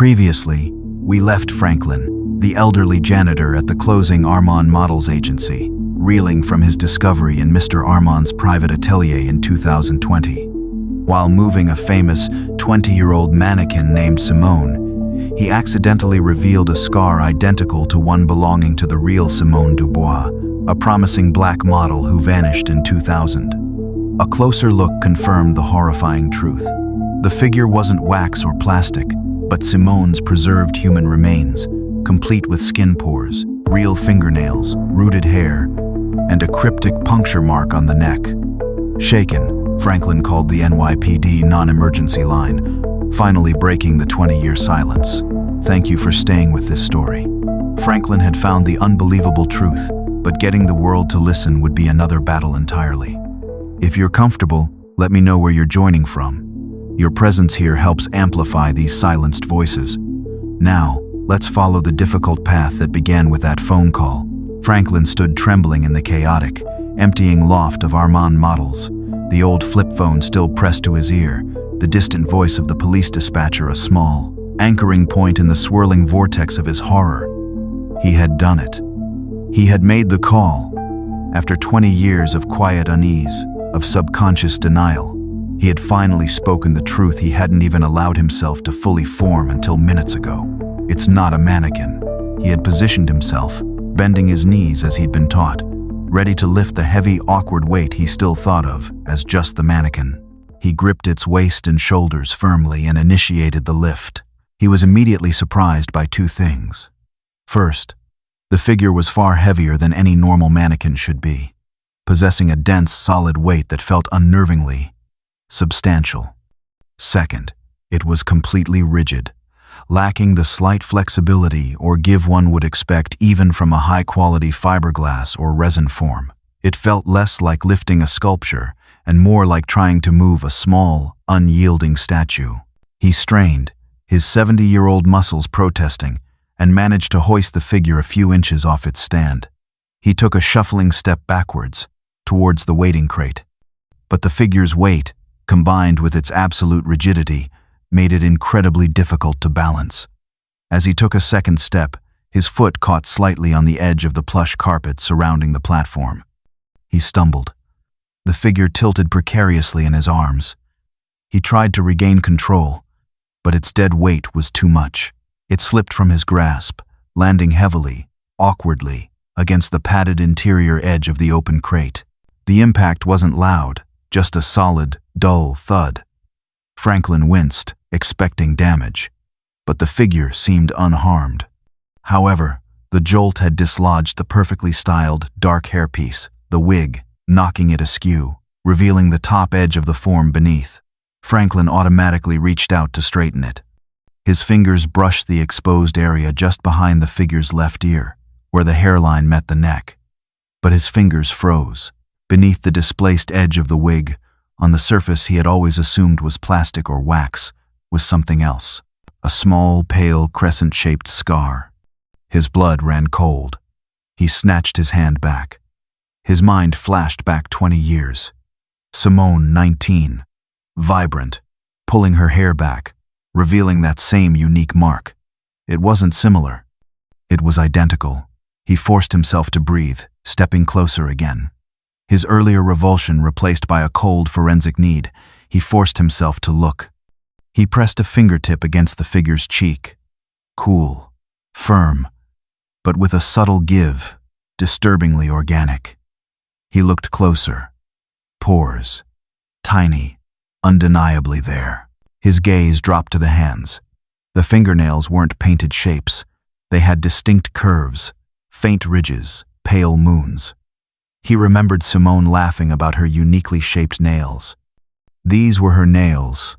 Previously, we left Franklin, the elderly janitor at the closing Armand Models agency, reeling from his discovery in Mr. Armand's private atelier in 2020. While moving a famous 20-year-old mannequin named Simone, he accidentally revealed a scar identical to one belonging to the real Simone Dubois, a promising black model who vanished in 2000. A closer look confirmed the horrifying truth. The figure wasn't wax or plastic, but Simone's preserved human remains, complete with skin pores, real fingernails, rooted hair, and a cryptic puncture mark on the neck. Shaken, Franklin called the NYPD non-emergency line, finally breaking the 20-year silence. "Thank you for staying with this story." Franklin had found the unbelievable truth, but getting the world to listen would be another battle entirely. If you're comfortable, let me know where you're joining from. Your presence here helps amplify these silenced voices. Now, let's follow the difficult path that began with that phone call. Franklin stood trembling in the chaotic, emptying loft of Armand Models, the old flip phone still pressed to his ear, the distant voice of the police dispatcher a small, anchoring point in the swirling vortex of his horror. He had done it. He had made the call. After 20 years of quiet unease, of subconscious denial, he had finally spoken the truth he hadn't even allowed himself to fully form until minutes ago. It's not a mannequin. He had positioned himself, bending his knees as he'd been taught, ready to lift the heavy, awkward weight he still thought of as just the mannequin. He gripped its waist and shoulders firmly and initiated the lift. He was immediately surprised by two things. First, the figure was far heavier than any normal mannequin should be, possessing a dense, solid weight that felt unnervingly substantial. Second, it was completely rigid, lacking the slight flexibility or give one would expect even from a high-quality fiberglass or resin form. It felt less like lifting a sculpture and more like trying to move a small, unyielding statue. He strained, his 70-year-old muscles protesting, and managed to hoist the figure a few inches off its stand. He took a shuffling step backwards, towards the waiting crate. But the figure's weight, combined with its absolute rigidity, made it incredibly difficult to balance. As he took a second step, his foot caught slightly on the edge of the plush carpet surrounding the platform. He stumbled. The figure tilted precariously in his arms. He tried to regain control, but its dead weight was too much. It slipped from his grasp, landing heavily, awkwardly, against the padded interior edge of the open crate. The impact wasn't loud, just a solid, dull thud. Franklin winced, expecting damage, but the figure seemed unharmed. However, the jolt had dislodged the perfectly styled, dark hairpiece, the wig, knocking it askew, revealing the top edge of the form beneath. Franklin automatically reached out to straighten it. His fingers brushed the exposed area just behind the figure's left ear, where the hairline met the neck. But his fingers froze. Beneath the displaced edge of the wig, on the surface he had always assumed was plastic or wax, was something else. A small, pale, crescent-shaped scar. His blood ran cold. He snatched his hand back. His mind flashed back 20 years. Simone, 19, vibrant, pulling her hair back, revealing that same unique mark. It wasn't similar. It was identical. He forced himself to breathe, stepping closer again. His earlier revulsion replaced by a cold forensic need, he forced himself to look. He pressed a fingertip against the figure's cheek. Cool, firm, but with a subtle give, disturbingly organic. He looked closer. Pores, tiny, undeniably there. His gaze dropped to the hands. The fingernails weren't painted shapes. They had distinct curves, faint ridges, pale moons. He remembered Simone laughing about her uniquely shaped nails. These were her nails.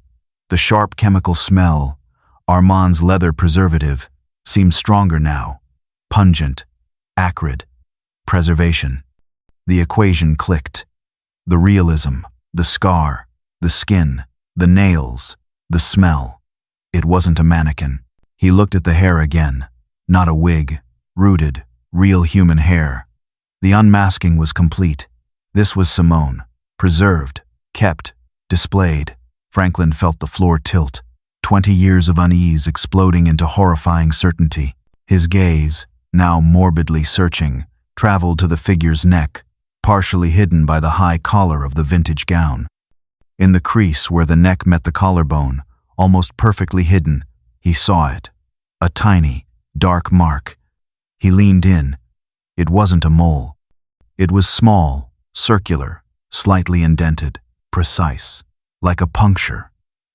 The sharp chemical smell, Armand's leather preservative, seemed stronger now. Pungent, acrid, preservation. The equation clicked. The realism, the scar, the skin, the nails, the smell. It wasn't a mannequin. He looked at the hair again. Not a wig, rooted, real human hair. The unmasking was complete. This was Simone, preserved, kept, displayed. Franklin felt the floor tilt. 20 years of unease exploding into horrifying certainty. His gaze, now morbidly searching, traveled to the figure's neck, partially hidden by the high collar of the vintage gown. In the crease where the neck met the collarbone, almost perfectly hidden, he saw it. A tiny, dark mark. He leaned in. It wasn't a mole. It was small, circular, slightly indented, precise, like a puncture.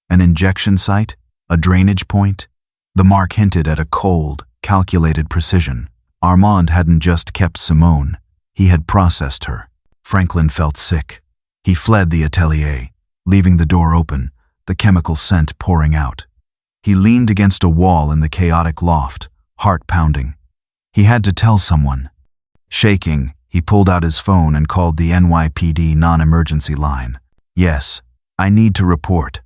An injection site? A drainage point? The mark hinted at a cold, calculated precision. Armand hadn't just kept Simone. He had processed her. Franklin felt sick. He fled the atelier, leaving the door open, the chemical scent pouring out. He leaned against a wall in the chaotic loft, heart pounding. He had to tell someone. Shaking, he pulled out his phone and called the NYPD non-emergency line. Yes, I need to report.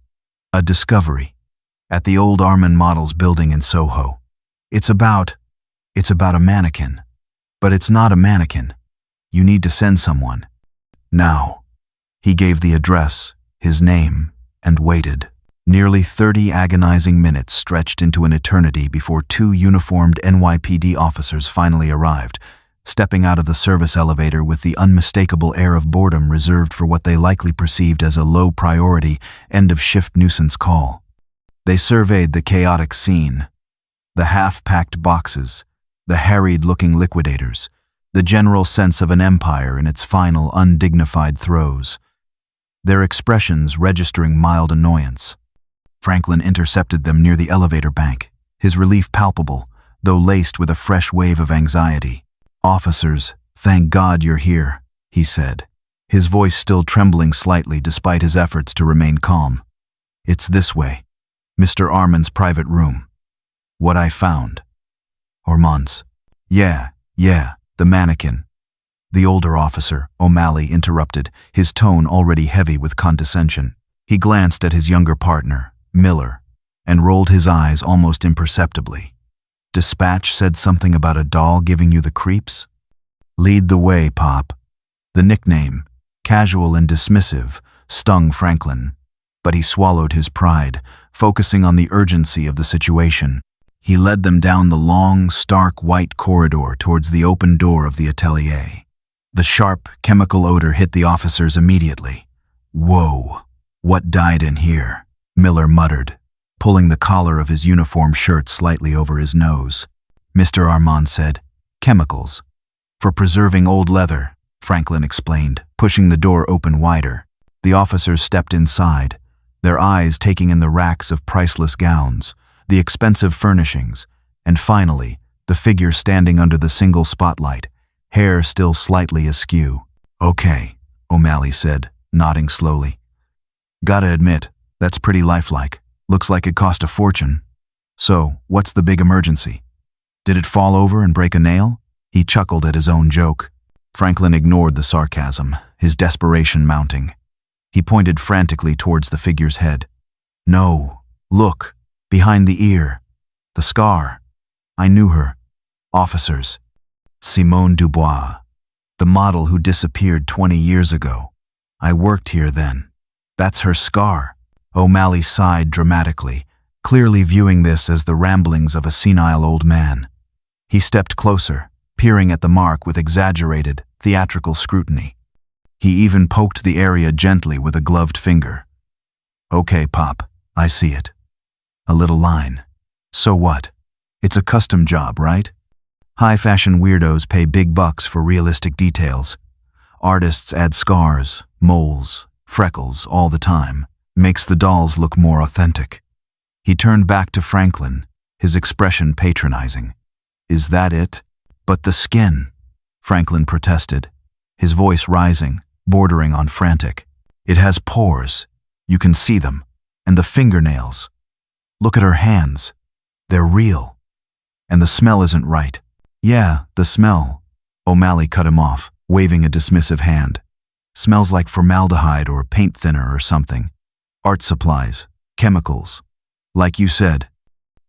A discovery. At the old Armand Models building in Soho. It's about a mannequin. But it's not a mannequin. You need to send someone. Now. He gave the address, his name, and waited. Nearly 30 agonizing minutes stretched into an eternity before 2 uniformed NYPD officers finally arrived, stepping out of the service elevator with the unmistakable air of boredom reserved for what they likely perceived as a low-priority, end-of-shift nuisance call. They surveyed the chaotic scene. The half-packed boxes, the harried-looking liquidators, the general sense of an empire in its final, undignified throes. Their expressions registering mild annoyance. Franklin intercepted them near the elevator bank, his relief palpable, though laced with a fresh wave of anxiety. "Officers, thank God you're here," he said, his voice still trembling slightly despite his efforts to remain calm. "It's this way. Mr. Armand's private room. What I found." Armand's. Yeah, the mannequin." The older officer, O'Malley, interrupted, his tone already heavy with condescension. He glanced at his younger partner, Miller, and rolled his eyes almost imperceptibly. "Dispatch said something about a doll giving you the creeps?" "Lead the way, Pop." The nickname, casual and dismissive, stung Franklin, but he swallowed his pride, focusing on the urgency of the situation. He led them down the long, stark white corridor towards the open door of the atelier. The sharp, chemical odor hit the officers immediately. "Whoa, what died in here?" Miller muttered, pulling the collar of his uniform shirt slightly over his nose. Mr. Armand said, "Chemicals. For preserving old leather," Franklin explained, pushing the door open wider. The officers stepped inside, their eyes taking in the racks of priceless gowns, the expensive furnishings, and finally, the figure standing under the single spotlight, hair still slightly askew. "Okay," O'Malley said, nodding slowly. "Gotta admit, that's pretty lifelike. Looks like it cost a fortune. So, what's the big emergency? Did it fall over and break a nail?" He chuckled at his own joke. Franklin ignored the sarcasm, his desperation mounting. He pointed frantically towards the figure's head. "No, look, behind the ear. The scar. I knew her. Officers. Simone Dubois, the model who disappeared 20 years ago. I worked here then. That's her scar." O'Malley sighed dramatically, clearly viewing this as the ramblings of a senile old man. He stepped closer, peering at the mark with exaggerated, theatrical scrutiny. He even poked the area gently with a gloved finger. "Okay, Pop, I see it. A little line. So what? It's a custom job, right? High-fashion weirdos pay big bucks for realistic details. Artists add scars, moles, freckles all the time. Makes the dolls look more authentic." He turned back to Franklin, his expression patronizing. "Is that it?" "But the skin," Franklin protested, his voice rising, bordering on frantic. "It has pores. You can see them. And the fingernails. Look at her hands. They're real. And the smell isn't right." "Yeah, the smell." O'Malley cut him off, waving a dismissive hand. "Smells like formaldehyde or paint thinner or something. Art supplies, chemicals. Like you said."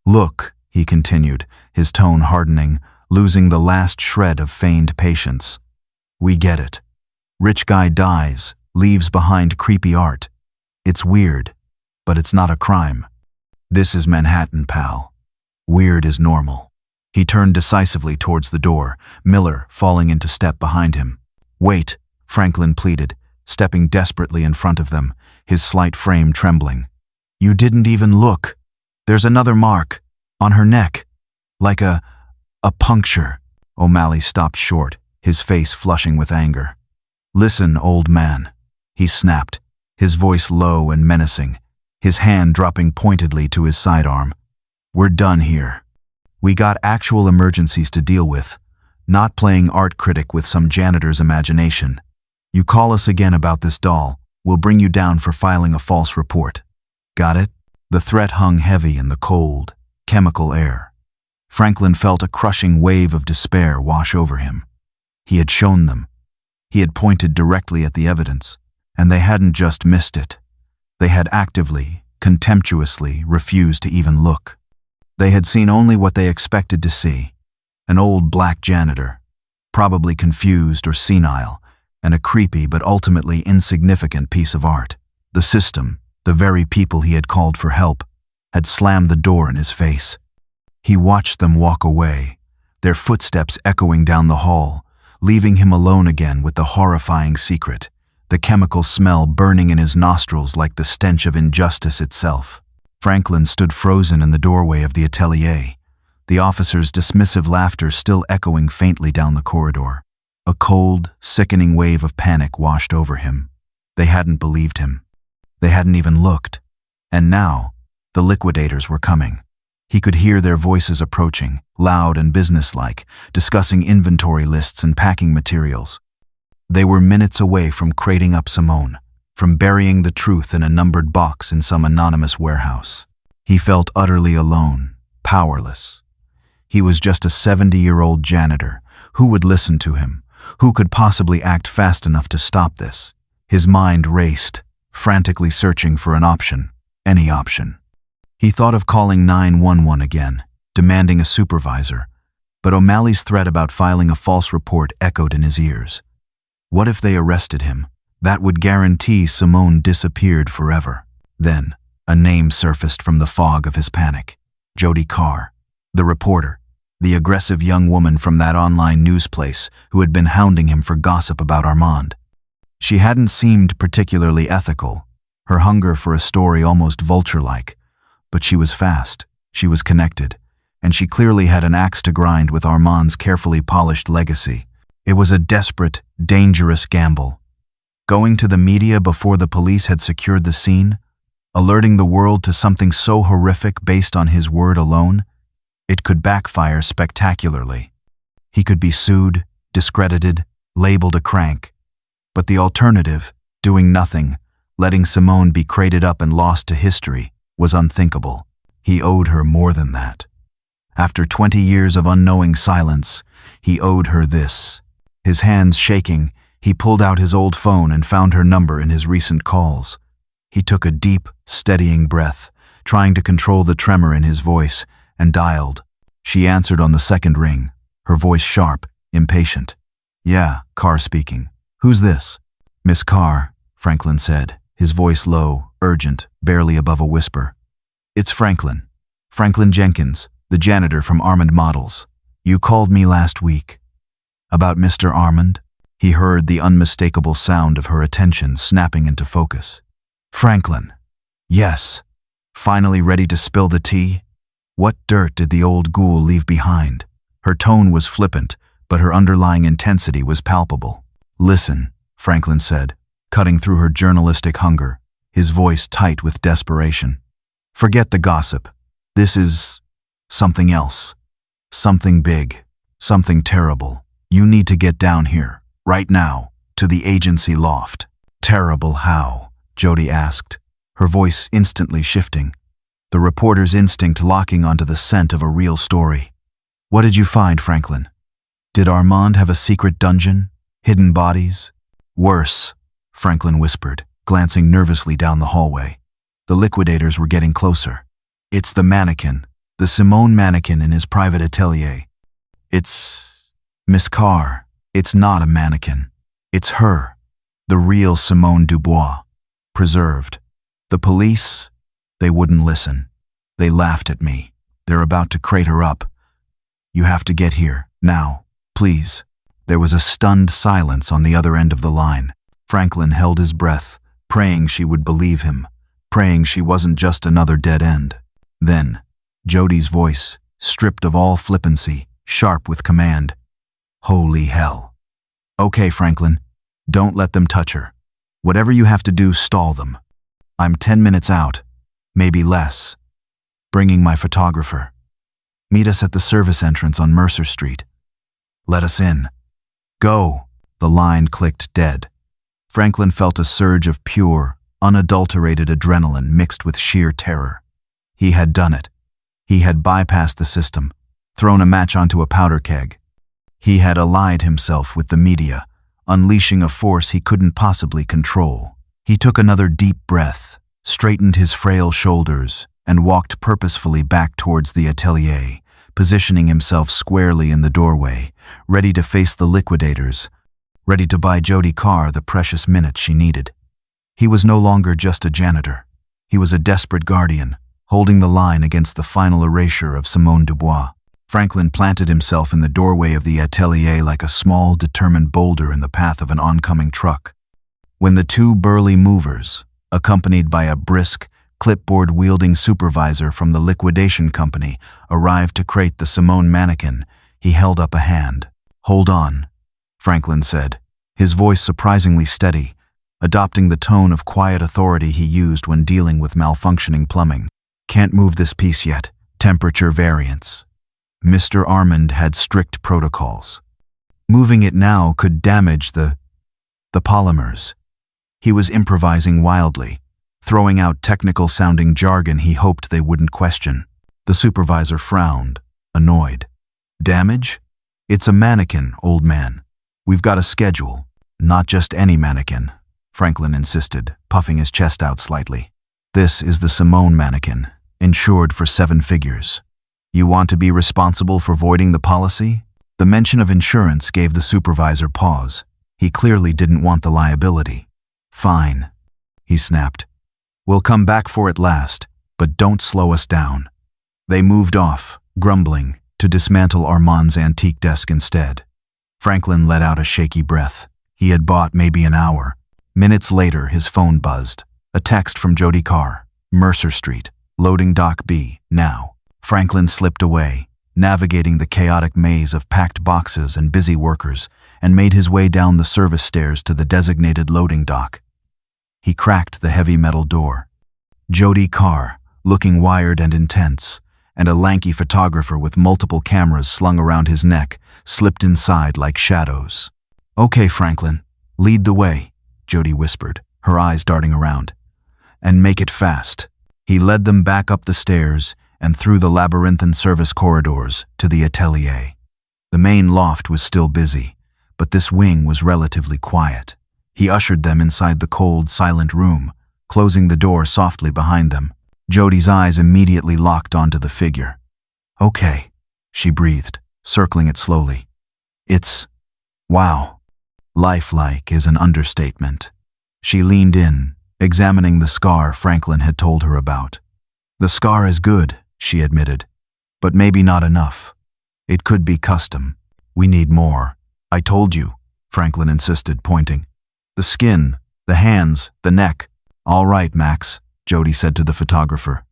"Look," he continued, his tone hardening, losing the last shred of feigned patience. "We get it. Rich guy dies, leaves behind creepy art. It's weird, but it's not a crime. This is Manhattan, pal. Weird is normal. He turned decisively towards the door, Miller falling into step behind him. Wait, Franklin pleaded, stepping desperately in front of them, his slight frame trembling. You didn't even look. There's another mark. On her neck. Like a puncture. O'Malley stopped short, his face flushing with anger. Listen, old man, he snapped, his voice low and menacing, his hand dropping pointedly to his sidearm. We're done here. We got actual emergencies to deal with, not playing art critic with some janitor's imagination. You call us again about this doll, we'll bring you down for filing a false report. Got it? The threat hung heavy in the cold, chemical air. Franklin felt a crushing wave of despair wash over him. He had shown them. He had pointed directly at the evidence, and they hadn't just missed it. They had actively, contemptuously refused to even look. They had seen only what they expected to see, an old black janitor, probably confused or senile, and a creepy but ultimately insignificant piece of art. The system, the very people he had called for help, had slammed the door in his face. He watched them walk away, their footsteps echoing down the hall, leaving him alone again with the horrifying secret, the chemical smell burning in his nostrils like the stench of injustice itself. Franklin stood frozen in the doorway of the atelier, the officer's dismissive laughter still echoing faintly down the corridor. A cold, sickening wave of panic washed over him. They hadn't believed him. They hadn't even looked. And now, the liquidators were coming. He could hear their voices approaching, loud and businesslike, discussing inventory lists and packing materials. They were minutes away from crating up Simone, from burying the truth in a numbered box in some anonymous warehouse. He felt utterly alone, powerless. He was just a 70-year-old janitor. Who would listen to him? Who could possibly act fast enough to stop this? His mind raced, frantically searching for an option, any option. He thought of calling 911 again, demanding a supervisor, but O'Malley's threat about filing a false report echoed in his ears. What if they arrested him? That would guarantee Simone disappeared forever. Then, a name surfaced from the fog of his panic. Jodi Carr, the reporter, the aggressive young woman from that online news place who had been hounding him for gossip about Armand. She hadn't seemed particularly ethical, her hunger for a story almost vulture-like, but she was fast, she was connected, and she clearly had an axe to grind with Armand's carefully polished legacy. It was a desperate, dangerous gamble. Going to the media before the police had secured the scene, alerting the world to something so horrific based on his word alone, it could backfire spectacularly. He could be sued, discredited, labeled a crank. But the alternative, doing nothing, letting Simone be crated up and lost to history, was unthinkable. He owed her more than that. After 20 years of unknowing silence, he owed her this. His hands shaking, he pulled out his old phone and found her number in his recent calls. He took a deep, steadying breath, trying to control the tremor in his voice, and dialed. She answered on the second ring, her voice sharp, impatient. Yeah, Carr speaking. Who's this? Miss Carr, Franklin said, his voice low, urgent, barely above a whisper. It's Franklin. Franklin Jenkins, the janitor from Armand Models. You called me last week. About Mr. Armand? He heard the unmistakable sound of her attention snapping into focus. Franklin. Yes. Finally ready to spill the tea? What dirt did the old ghoul leave behind? Her tone was flippant, but her underlying intensity was palpable. Listen, Franklin said, cutting through her journalistic hunger, his voice tight with desperation. Forget the gossip. This is something else. Something big. Something terrible. You need to get down here, right now, to the agency loft. Terrible how? Jodi asked, her voice instantly shifting, the reporter's instinct locking onto the scent of a real story. What did you find, Franklin? Did Armand have a secret dungeon? Hidden bodies? Worse, Franklin whispered, glancing nervously down the hallway. The liquidators were getting closer. It's the mannequin, the Simone mannequin in his private atelier. It's Miss Carr. It's not a mannequin. It's her, the real Simone Dubois, preserved. The police, they wouldn't listen. They laughed at me. They're about to crate her up. You have to get here, now, please. There was a stunned silence on the other end of the line. Franklin held his breath, praying she would believe him, praying she wasn't just another dead end. Then, Jody's voice, stripped of all flippancy, sharp with command. Holy hell. Okay, Franklin, don't let them touch her. Whatever you have to do, stall them. I'm 10 minutes out, maybe less. Bringing my photographer. Meet us at the service entrance on Mercer Street. Let us in. Go. The line clicked dead. Franklin felt a surge of pure, unadulterated adrenaline mixed with sheer terror. He had done it. He had bypassed the system, thrown a match onto a powder keg. He had allied himself with the media, unleashing a force he couldn't possibly control. He took another deep breath, straightened his frail shoulders, and walked purposefully back towards the atelier, positioning himself squarely in the doorway, ready to face the liquidators, ready to buy Jody Carr the precious minutes she needed. He was no longer just a janitor. He was a desperate guardian, holding the line against the final erasure of Simone Dubois. Franklin planted himself in the doorway of the atelier like a small, determined boulder in the path of an oncoming truck. When the two burly movers, accompanied by a brisk, clipboard-wielding supervisor from the liquidation company, arrived to crate the Simone mannequin, he held up a hand. Hold on, Franklin said, his voice surprisingly steady, adopting the tone of quiet authority he used when dealing with malfunctioning plumbing. Can't move this piece yet. Temperature variance. Mr. Armand had strict protocols. Moving it now could damage the polymers. He was improvising wildly, throwing out technical-sounding jargon he hoped they wouldn't question. The supervisor frowned, annoyed. Damage? It's a mannequin, old man. We've got a schedule. Not just any mannequin, Franklin insisted, puffing his chest out slightly. This is the Simone mannequin, insured for 7 figures. You want to be responsible for voiding the policy? The mention of insurance gave the supervisor pause. He clearly didn't want the liability. Fine, he snapped. We'll come back for it last, but don't slow us down. They moved off, grumbling, to dismantle Armand's antique desk instead. Franklin let out a shaky breath. He had bought maybe an hour. Minutes later, his phone buzzed. A text from Jody Carr, Mercer Street, loading Dock B, now. Franklin slipped away, navigating the chaotic maze of packed boxes and busy workers, and made his way down the service stairs to the designated loading dock. He cracked the heavy metal door. Jody Carr, looking wired and intense, and a lanky photographer with multiple cameras slung around his neck, slipped inside like shadows. Okay, Franklin, lead the way, Jody whispered, her eyes darting around. And make it fast. He led them back up the stairs and through the labyrinthine service corridors to the atelier. The main loft was still busy, but this wing was relatively quiet. He ushered them inside the cold, silent room, closing the door softly behind them. Jody's eyes immediately locked onto the figure. Okay, she breathed, circling it slowly. It's... wow. Lifelike is an understatement. She leaned in, examining the scar Franklin had told her about. The scar is good, she admitted, but maybe not enough. It could be custom. We need more. I told you, Franklin insisted, pointing. The skin, the hands, the neck. All right, Max, Jody said to the photographer.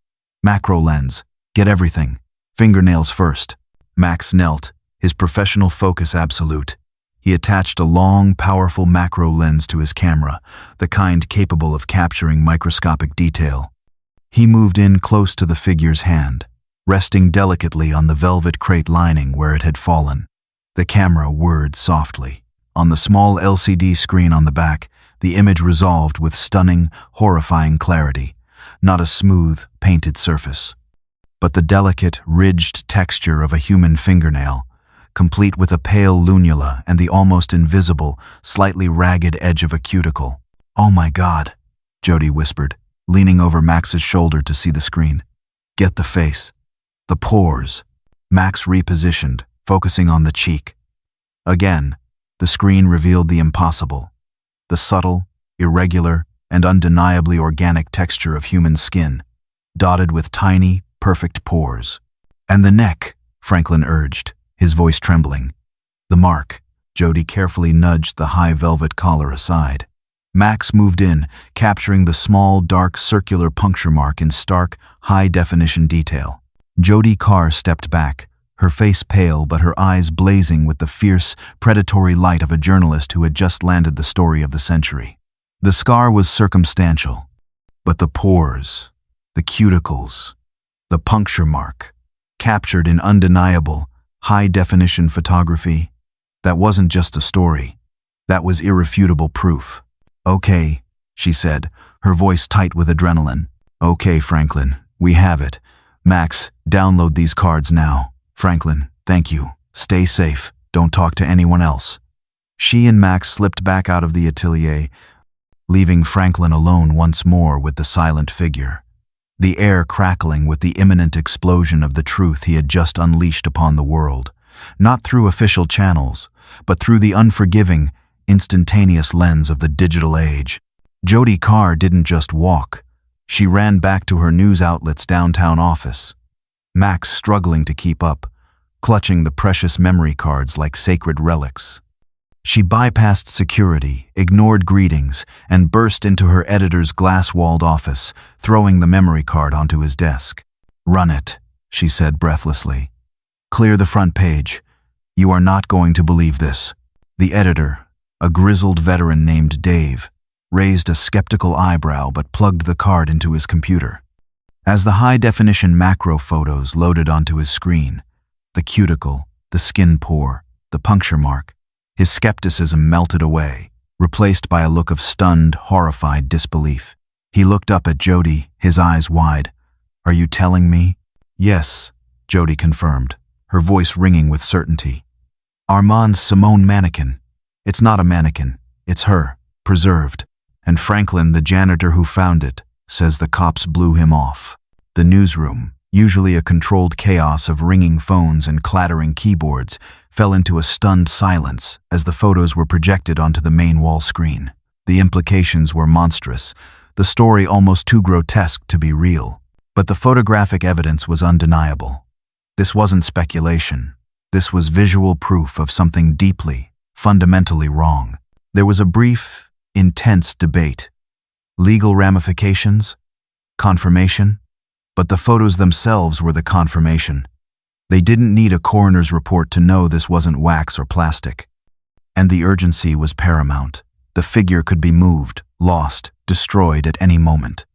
Macro lens. Get everything. Fingernails first. Max knelt, his professional focus absolute. He attached a long, powerful macro lens to his camera, the kind capable of capturing microscopic detail. He moved in close to the figure's hand, resting delicately on the velvet crate lining where it had fallen. The camera whirred softly. On the small LCD screen on the back, the image resolved with stunning, horrifying clarity, not a smooth, painted surface, but the delicate, ridged texture of a human fingernail, complete with a pale lunula and the almost invisible, slightly ragged edge of a cuticle. Oh my God, Jody whispered, leaning over Max's shoulder to see the screen. Get the face. The pores. Max repositioned, focusing on the cheek. Again, the screen revealed the impossible. The subtle, irregular, and undeniably organic texture of human skin, dotted with tiny, perfect pores. "And the neck," Franklin urged, his voice trembling. "The mark." Jody carefully nudged the high velvet collar aside. Max moved in, capturing the small, dark, circular puncture mark in stark, high-definition detail. Jody Carr stepped back, her face pale but her eyes blazing with the fierce, predatory light of a journalist who had just landed the story of the century. The scar was circumstantial, but the pores, the cuticles, the puncture mark, captured in undeniable, high-definition photography, that wasn't just a story. That was irrefutable proof. "Okay," she said, her voice tight with adrenaline. "Okay, Franklin, we have it. Max, download these cards now. Franklin, thank you. Stay safe. Don't talk to anyone else." She and Max slipped back out of the atelier, leaving Franklin alone once more with the silent figure, the air crackling with the imminent explosion of the truth he had just unleashed upon the world, not through official channels, but through the unforgiving, instantaneous lens of the digital age. Jody Carr didn't just walk. She ran back to her news outlet's downtown office, Max struggling to keep up, clutching the precious memory cards like sacred relics. She bypassed security, ignored greetings, and burst into her editor's glass-walled office, throwing the memory card onto his desk. "Run it," she said breathlessly. "Clear the front page. You are not going to believe this." The editor, a grizzled veteran named Dave, raised a skeptical eyebrow but plugged the card into his computer. As the high-definition macro photos loaded onto his screen, the cuticle, the skin pore, the puncture mark, his skepticism melted away, replaced by a look of stunned, horrified disbelief. He looked up at Jody, his eyes wide. "Are you telling me?" "Yes," Jody confirmed, her voice ringing with certainty. "Armand's Simone mannequin. It's not a mannequin. It's her, preserved. And Franklin, the janitor who found it, says the cops blew him off." The newsroom, usually a controlled chaos of ringing phones and clattering keyboards, fell into a stunned silence as the photos were projected onto the main wall screen. The implications were monstrous, the story almost too grotesque to be real. But the photographic evidence was undeniable. This wasn't speculation. This was visual proof of something deeply, fundamentally wrong. There was a brief, intense debate. Legal ramifications? Confirmation? But the photos themselves were the confirmation. They didn't need a coroner's report to know this wasn't wax or plastic. And the urgency was paramount. The figure could be moved, lost, destroyed at any moment.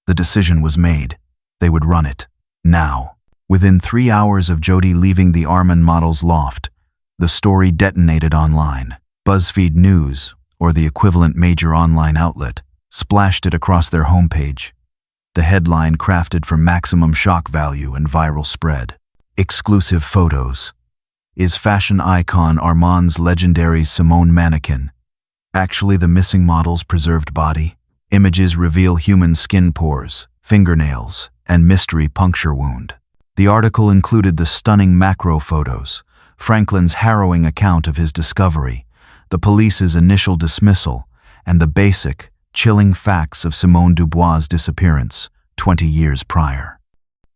The decision was made. They would run it. Now. Within 3 hours of Jody leaving the Armand model's loft, the story detonated online. BuzzFeed News, or the equivalent major online outlet, splashed it across their homepage. The headline crafted for maximum shock value and viral spread. Exclusive photos. Is fashion icon Armand's legendary Simone mannequin actually the missing model's preserved body? Images reveal human skin pores, fingernails, and mystery puncture wound. The article included the stunning macro photos, Franklin's harrowing account of his discovery, the police's initial dismissal, and the basic, chilling facts of Simone Dubois' disappearance 20 years prior.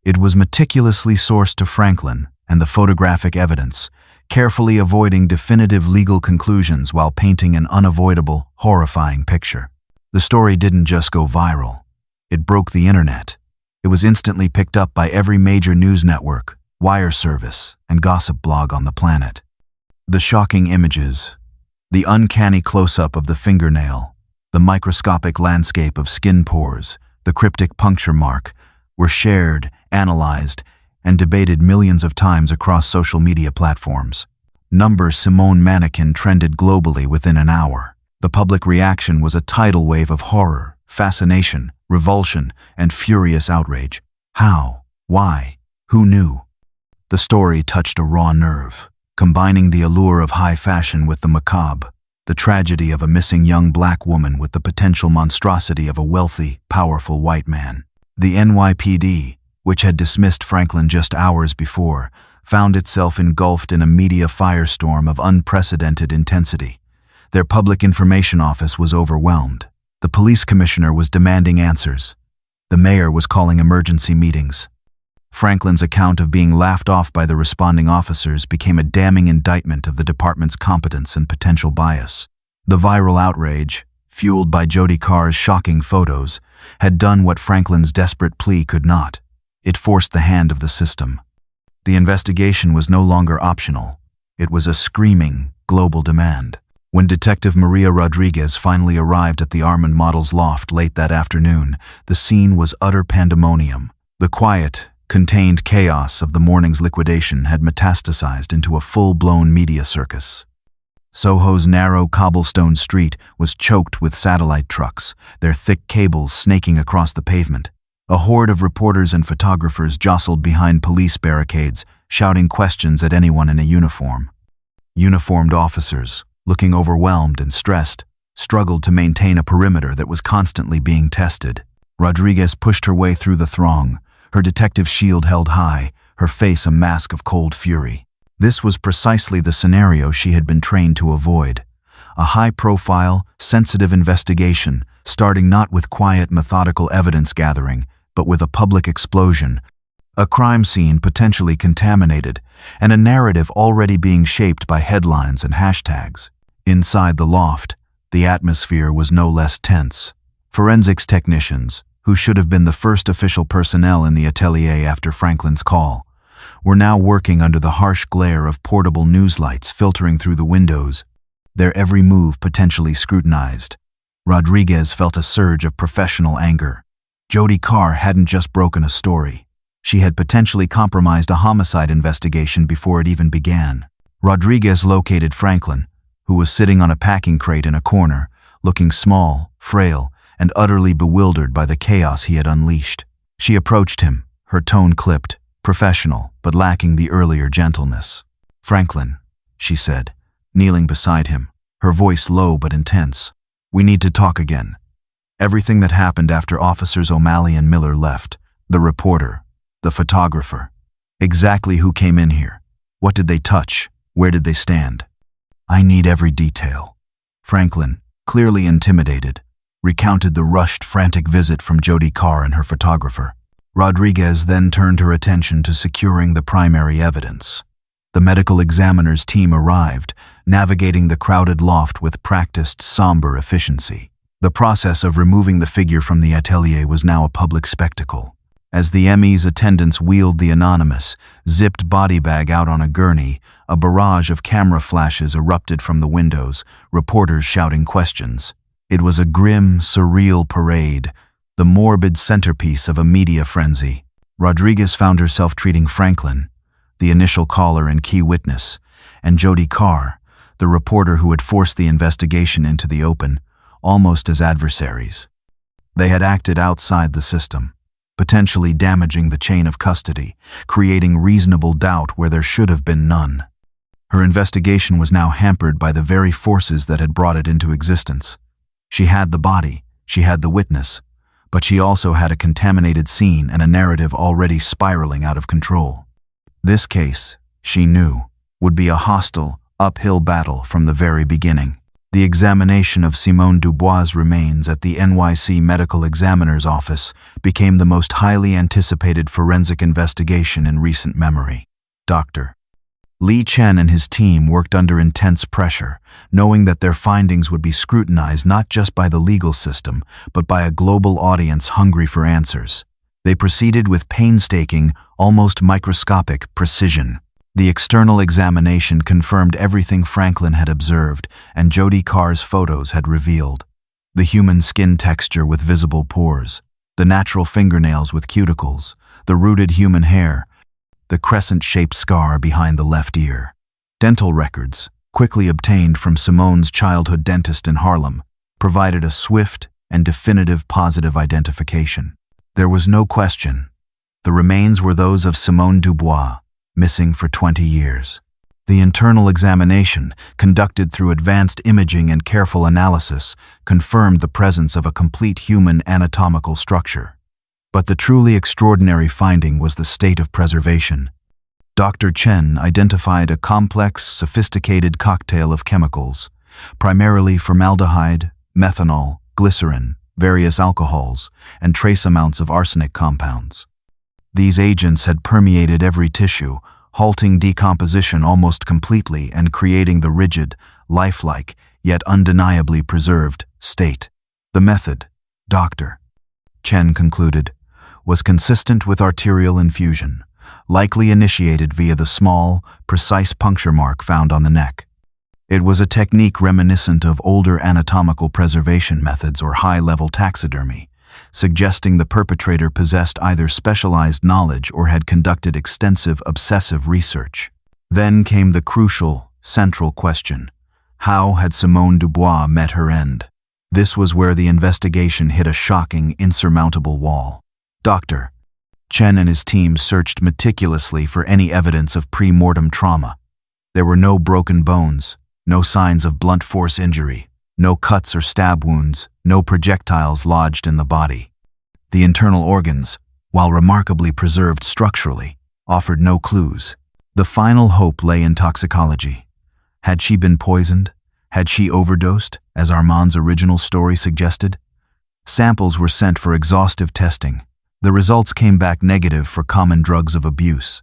It was meticulously sourced to Franklin and the photographic evidence, carefully avoiding definitive legal conclusions while painting an unavoidable, horrifying picture. The story didn't just go viral. It broke the internet. It was instantly picked up by every major news network, wire service, and gossip blog on the planet. The shocking images, the uncanny close-up of the fingernail, the microscopic landscape of skin pores, the cryptic puncture mark, were shared, analyzed, and debated millions of times across social media platforms. Simone mannequin trended globally within an hour. The public reaction was a tidal wave of horror, fascination, revulsion, and furious outrage. How? Why? Who knew? The story touched a raw nerve, combining the allure of high fashion with the macabre, the tragedy of a missing young black woman with the potential monstrosity of a wealthy, powerful white man. The NYPD, which had dismissed Franklin just hours before, found itself engulfed in a media firestorm of unprecedented intensity. Their public information office was overwhelmed. The police commissioner was demanding answers. The mayor was calling emergency meetings. Franklin's account of being laughed off by the responding officers became a damning indictment of the department's competence and potential bias. The viral outrage, fueled by Jodi Carr's shocking photos, had done what Franklin's desperate plea could not. It forced the hand of the system. The investigation was no longer optional. It was a screaming, global demand. When Detective Maria Rodriguez finally arrived at the Armand model's loft late that afternoon, the scene was utter pandemonium. The quiet, contained chaos of the morning's liquidation had metastasized into a full-blown media circus. Soho's narrow cobblestone street was choked with satellite trucks, their thick cables snaking across the pavement. A horde of reporters and photographers jostled behind police barricades, shouting questions at anyone in a uniform. Uniformed officers, looking overwhelmed and stressed, struggled to maintain a perimeter that was constantly being tested. Rodriguez pushed her way through the throng, her detective shield held high, her face a mask of cold fury. This was precisely the scenario she had been trained to avoid. A high-profile, sensitive investigation, starting not with quiet, methodical evidence gathering, but with a public explosion, a crime scene potentially contaminated, and a narrative already being shaped by headlines and hashtags. Inside the loft, the atmosphere was no less tense. Forensics technicians, who should have been the first official personnel in the atelier after Franklin's call, were now working under the harsh glare of portable news lights filtering through the windows, their every move potentially scrutinized. Rodriguez felt a surge of professional anger. Jodi Carr hadn't just broken a story. She had potentially compromised a homicide investigation before it even began. Rodriguez located Franklin, who was sitting on a packing crate in a corner, looking small, frail, and utterly bewildered by the chaos he had unleashed. She approached him, her tone clipped, professional, but lacking the earlier gentleness. "Franklin," she said, kneeling beside him, her voice low but intense. "We need to talk again. Everything that happened after Officers O'Malley and Miller left, the reporter, the photographer, exactly who came in here. What did they touch? Where did they stand? I need every detail." Franklin, clearly intimidated, recounted the rushed, frantic visit from Jodi Carr and her photographer. Rodriguez then turned her attention to securing the primary evidence. The medical examiner's team arrived, navigating the crowded loft with practiced, somber efficiency. The process of removing the figure from the atelier was now a public spectacle. As the ME's attendants wheeled the anonymous, zipped body bag out on a gurney, a barrage of camera flashes erupted from the windows, reporters shouting questions. It was a grim, surreal parade, the morbid centerpiece of a media frenzy. Rodriguez found herself treating Franklin, the initial caller and key witness, and Jodi Carr, the reporter who had forced the investigation into the open, almost as adversaries. They had acted outside the system, potentially damaging the chain of custody, creating reasonable doubt where there should have been none. Her investigation was now hampered by the very forces that had brought it into existence. She had the body, she had the witness, but she also had a contaminated scene and a narrative already spiraling out of control. This case, she knew, would be a hostile, uphill battle from the very beginning. The examination of Simone Dubois' remains at the NYC Medical Examiner's Office became the most highly anticipated forensic investigation in recent memory. Dr. Lee Chen and his team worked under intense pressure, knowing that their findings would be scrutinized not just by the legal system, but by a global audience hungry for answers. They proceeded with painstaking, almost microscopic precision. The external examination confirmed everything Franklin had observed and Jodi Carr's photos had revealed. The human skin texture with visible pores, the natural fingernails with cuticles, the rooted human hair, the crescent-shaped scar behind the left ear. Dental records, quickly obtained from Simone's childhood dentist in Harlem, provided a swift and definitive positive identification. There was no question. The remains were those of Simone Dubois, missing for 20 years. The internal examination, conducted through advanced imaging and careful analysis, confirmed the presence of a complete human anatomical structure. But the truly extraordinary finding was the state of preservation. Dr. Chen identified a complex, sophisticated cocktail of chemicals, primarily formaldehyde, methanol, glycerin, various alcohols, and trace amounts of arsenic compounds. These agents had permeated every tissue, halting decomposition almost completely and creating the rigid, lifelike, yet undeniably preserved state. The method, Dr. Chen concluded, was consistent with arterial infusion, likely initiated via the small, precise puncture mark found on the neck. It was a technique reminiscent of older anatomical preservation methods or high-level taxidermy, suggesting the perpetrator possessed either specialized knowledge or had conducted extensive obsessive research. Then came the crucial, central question: how had Simone Dubois met her end? This was where the investigation hit a shocking, insurmountable wall. Dr. Chen and his team searched meticulously for any evidence of pre-mortem trauma. There were no broken bones, no signs of blunt force injury, no cuts or stab wounds, no projectiles lodged in the body. The internal organs, while remarkably preserved structurally, offered no clues. The final hope lay in toxicology. Had she been poisoned? Had she overdosed, as Armand's original story suggested? Samples were sent for exhaustive testing. The results came back negative for common drugs of abuse: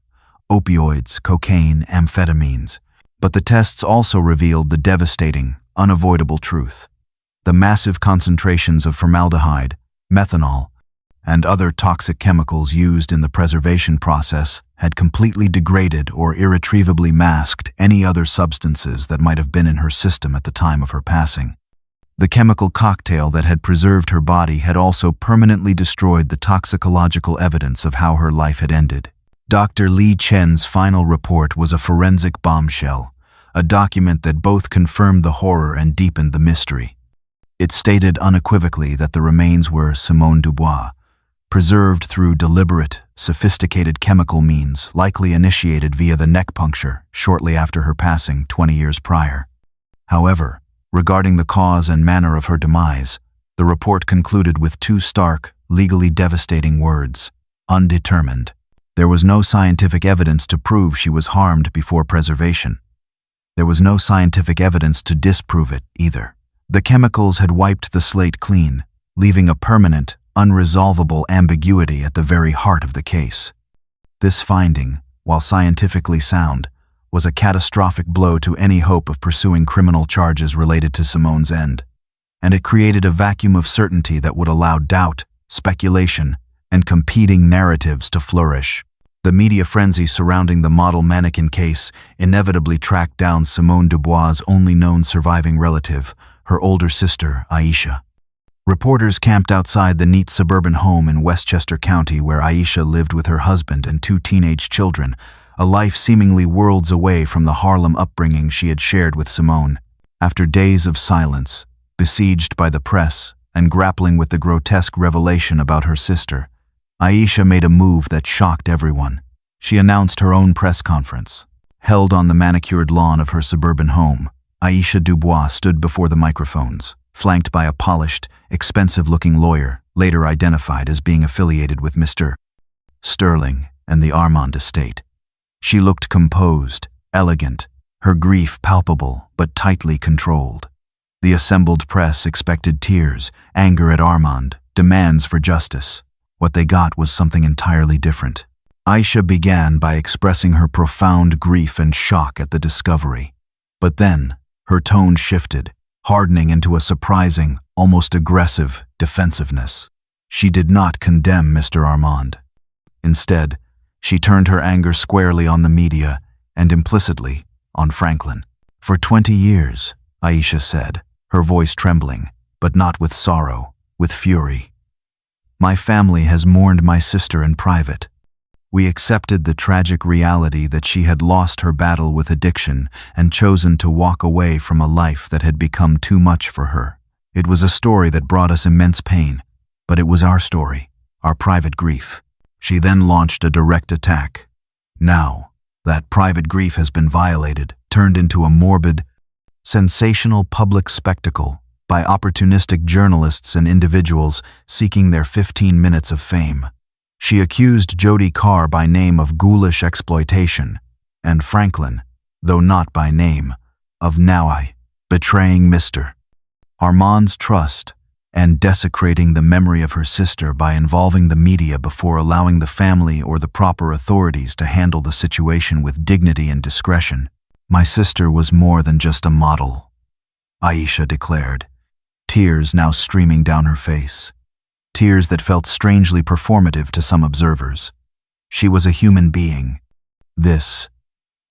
opioids, cocaine, amphetamines. But the tests also revealed the devastating, unavoidable truth. The massive concentrations of formaldehyde, methanol, and other toxic chemicals used in the preservation process had completely degraded or irretrievably masked any other substances that might have been in her system at the time of her passing. The chemical cocktail that had preserved her body had also permanently destroyed the toxicological evidence of how her life had ended. Dr. Li Chen's final report was a forensic bombshell, a document that both confirmed the horror and deepened the mystery. It stated unequivocally that the remains were Simone Dubois, preserved through deliberate, sophisticated chemical means, likely initiated via the neck puncture shortly after her passing 20 years prior. However, regarding the cause and manner of her demise, the report concluded with two stark, legally devastating words: undetermined. There was no scientific evidence to prove she was harmed before preservation. There was no scientific evidence to disprove it either. The chemicals had wiped the slate clean, leaving a permanent, unresolvable ambiguity at the very heart of the case. This finding, while scientifically sound, was a catastrophic blow to any hope of pursuing criminal charges related to Simone's end, and it created a vacuum of certainty that would allow doubt, speculation, and competing narratives to flourish. The media frenzy surrounding the model mannequin case inevitably tracked down Simone Dubois' only known surviving relative, her older sister, Aisha. Reporters camped outside the neat suburban home in Westchester County where Aisha lived with her husband and two teenage children, a life seemingly worlds away from the Harlem upbringing she had shared with Simone. After days of silence, besieged by the press, and grappling with the grotesque revelation about her sister, Aisha made a move that shocked everyone. She announced her own press conference. Held on the manicured lawn of her suburban home, Aisha Dubois stood before the microphones, flanked by a polished, expensive-looking lawyer, later identified as being affiliated with Mr. Sterling and the Armand estate. She looked composed, elegant, her grief palpable but tightly controlled. The assembled press expected tears, anger at Armand, demands for justice. What they got was something entirely different. Aisha began by expressing her profound grief and shock at the discovery. But then, her tone shifted, hardening into a surprising, almost aggressive defensiveness. She did not condemn Mr. Armand. Instead, she turned her anger squarely on the media and implicitly on Franklin. For 20 years, Aisha said, her voice trembling, but not with sorrow, with fury. My family has mourned my sister in private. We accepted the tragic reality that she had lost her battle with addiction and chosen to walk away from a life that had become too much for her. It was a story that brought us immense pain, but it was our story, our private grief. She then launched a direct attack. Now, that private grief has been violated, turned into a morbid, sensational public spectacle by opportunistic journalists and individuals seeking their 15 minutes of fame. She accused Jody Carr by name of ghoulish exploitation, and Franklin, though not by name, of betraying Mr. Armand's trust and desecrating the memory of her sister by involving the media before allowing the family or the proper authorities to handle the situation with dignity and discretion. My sister was more than just a model, Aisha declared, tears now streaming down her face. Tears that felt strangely performative to some observers. She was a human being. This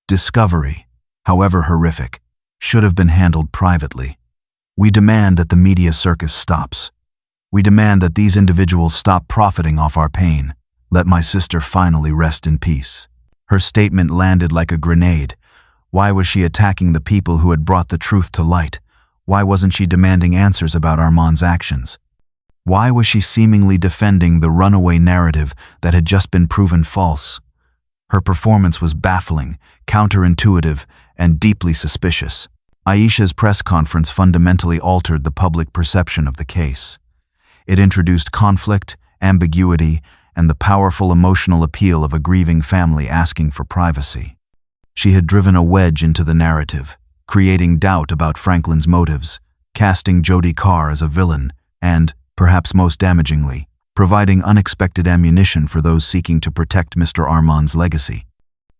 discovery, however horrific, should have been handled privately. We demand that the media circus stops. We demand that these individuals stop profiting off our pain. Let my sister finally rest in peace. Her statement landed like a grenade. Why was she attacking the people who had brought the truth to light? Why wasn't she demanding answers about Armand's actions? Why was she seemingly defending the runaway narrative that had just been proven false? Her performance was baffling, counterintuitive, and deeply suspicious. Aisha's press conference fundamentally altered the public perception of the case. It introduced conflict, ambiguity, and the powerful emotional appeal of a grieving family asking for privacy. She had driven a wedge into the narrative, creating doubt about Franklin's motives, casting Jodi Carr as a villain, and, perhaps most damagingly, providing unexpected ammunition for those seeking to protect Mr. Armand's legacy.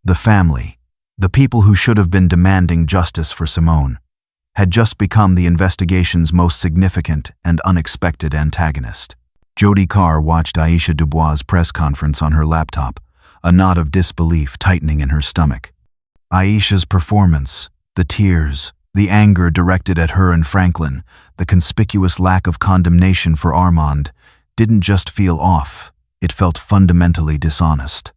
The family, the people who should have been demanding justice for Simone, had just become the investigation's most significant and unexpected antagonist. Jodi Carr watched Aisha Dubois' press conference on her laptop, a knot of disbelief tightening in her stomach. Aisha's performance, the tears, the anger directed at her and Franklin, the conspicuous lack of condemnation for Armand, didn't just feel off, it felt fundamentally dishonest.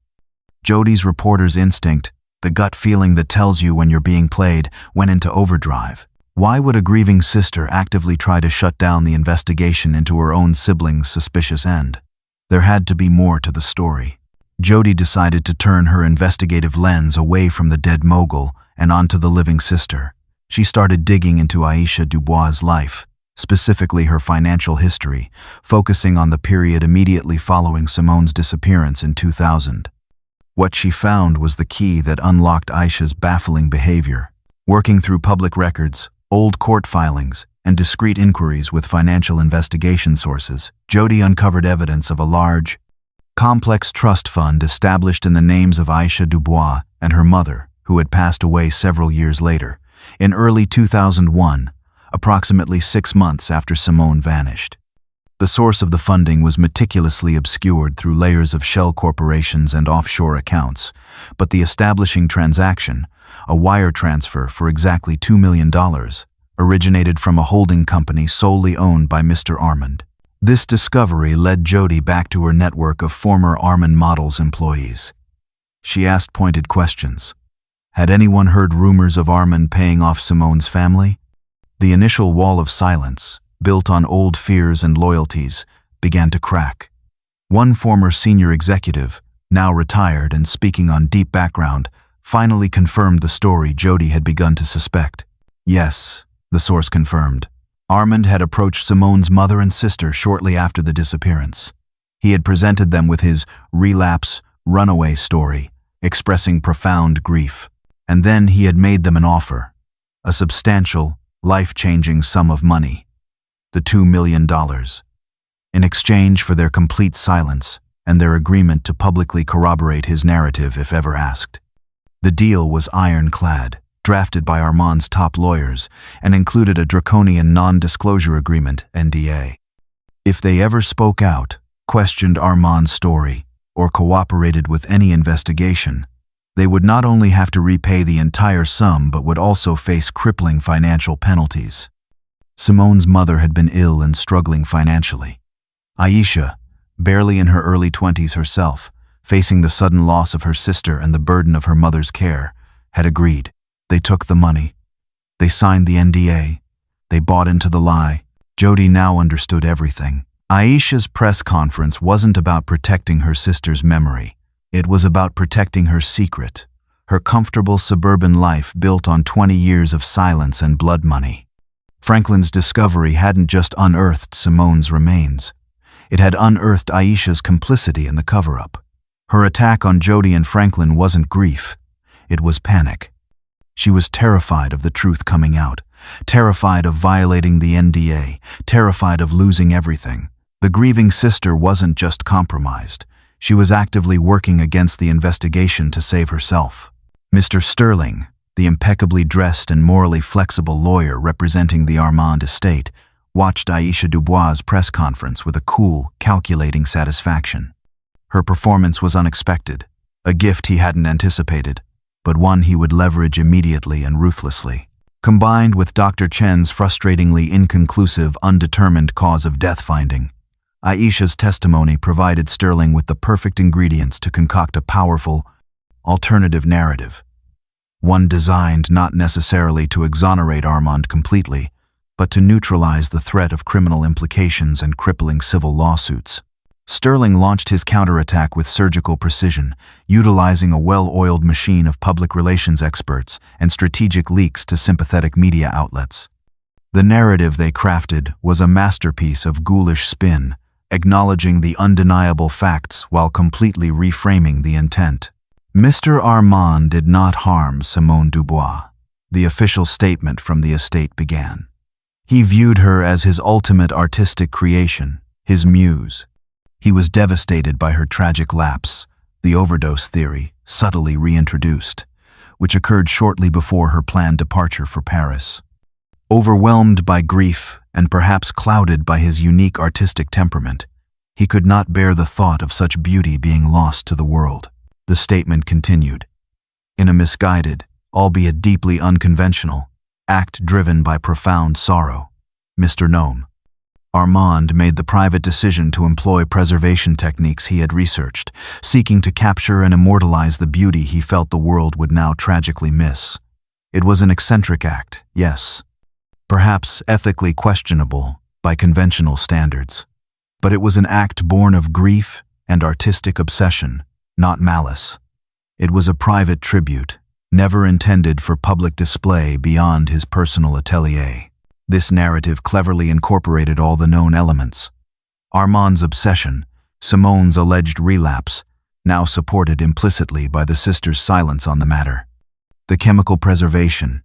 Jodi's reporter's instinct, the gut feeling that tells you when you're being played, went into overdrive. Why would a grieving sister actively try to shut down the investigation into her own sibling's suspicious end? There had to be more to the story. Jodi decided to turn her investigative lens away from the dead mogul and onto the living sister. She started digging into Aisha Dubois' life, specifically her financial history, focusing on the period immediately following Simone's disappearance in 2000. What she found was the key that unlocked Aisha's baffling behavior. Working through public records, old court filings, and discreet inquiries with financial investigation sources, Jodi uncovered evidence of a large, complex trust fund established in the names of Aisha Dubois and her mother, who had passed away several years later, in early 2001, approximately 6 months after Simone vanished. The source of the funding was meticulously obscured through layers of shell corporations and offshore accounts, but the establishing transaction, a wire transfer for exactly $2 million, originated from a holding company solely owned by Mr. Armand. This discovery led Jodi back to her network of former Armand Models employees. She asked pointed questions. Had anyone heard rumors of Armand paying off Simone's family? The initial wall of silence, built on old fears and loyalties, began to crack. One former senior executive, now retired and speaking on deep background, finally confirmed the story Jodi had begun to suspect. Yes, the source confirmed. Armand had approached Simone's mother and sister shortly after the disappearance. He had presented them with his relapse, runaway story, expressing profound grief. And then he had made them an offer, a substantial, life-changing sum of money, the $2 million, in exchange for their complete silence and their agreement to publicly corroborate his narrative if ever asked. The deal was ironclad, drafted by Armand's top lawyers, and included a draconian non-disclosure agreement, NDA. If they ever spoke out, questioned Armand's story, or cooperated with any investigation, they would not only have to repay the entire sum but would also face crippling financial penalties. Simone's mother had been ill and struggling financially. Aisha, barely in her early 20s herself, facing the sudden loss of her sister and the burden of her mother's care, had agreed. They took the money. They signed the NDA. They bought into the lie. Jodi now understood everything. Aisha's press conference wasn't about protecting her sister's memory. It was about protecting her secret, her comfortable suburban life built on 20 years of silence and blood money. Franklin's discovery hadn't just unearthed Simone's remains. It had unearthed Aisha's complicity in the cover-up. Her attack on Jodi and Franklin wasn't grief. It was panic. She was terrified of the truth coming out, terrified of violating the NDA, terrified of losing everything. The grieving sister wasn't just compromised. She was actively working against the investigation to save herself. Mr. Sterling, the impeccably dressed and morally flexible lawyer representing the Armand estate, watched Aisha Dubois' press conference with a cool, calculating satisfaction. Her performance was unexpected, a gift he hadn't anticipated, but one he would leverage immediately and ruthlessly. Combined with Dr. Chen's frustratingly inconclusive, undetermined cause of death finding, Aisha's testimony provided Sterling with the perfect ingredients to concoct a powerful, alternative narrative. One designed not necessarily to exonerate Armand completely, but to neutralize the threat of criminal implications and crippling civil lawsuits. Sterling launched his counterattack with surgical precision, utilizing a well-oiled machine of public relations experts and strategic leaks to sympathetic media outlets. The narrative they crafted was a masterpiece of ghoulish spin, acknowledging the undeniable facts while completely reframing the intent. Mr. Armand did not harm Simone Dubois, the official statement from the estate began. He viewed her as his ultimate artistic creation, his muse. He was devastated by her tragic lapse, the overdose theory, subtly reintroduced, which occurred shortly before her planned departure for Paris. Overwhelmed by grief and perhaps clouded by his unique artistic temperament, he could not bear the thought of such beauty being lost to the world. The statement continued. In a misguided, albeit deeply unconventional, act driven by profound sorrow, Mr. Gnome, Armand made the private decision to employ preservation techniques he had researched, seeking to capture and immortalize the beauty he felt the world would now tragically miss. It was an eccentric act, yes, perhaps ethically questionable by conventional standards, but it was an act born of grief and artistic obsession, not malice. It was a private tribute, never intended for public display beyond his personal atelier. This narrative cleverly incorporated all the known elements. Armand's obsession, Simone's alleged relapse, now supported implicitly by the sister's silence on the matter. The chemical preservation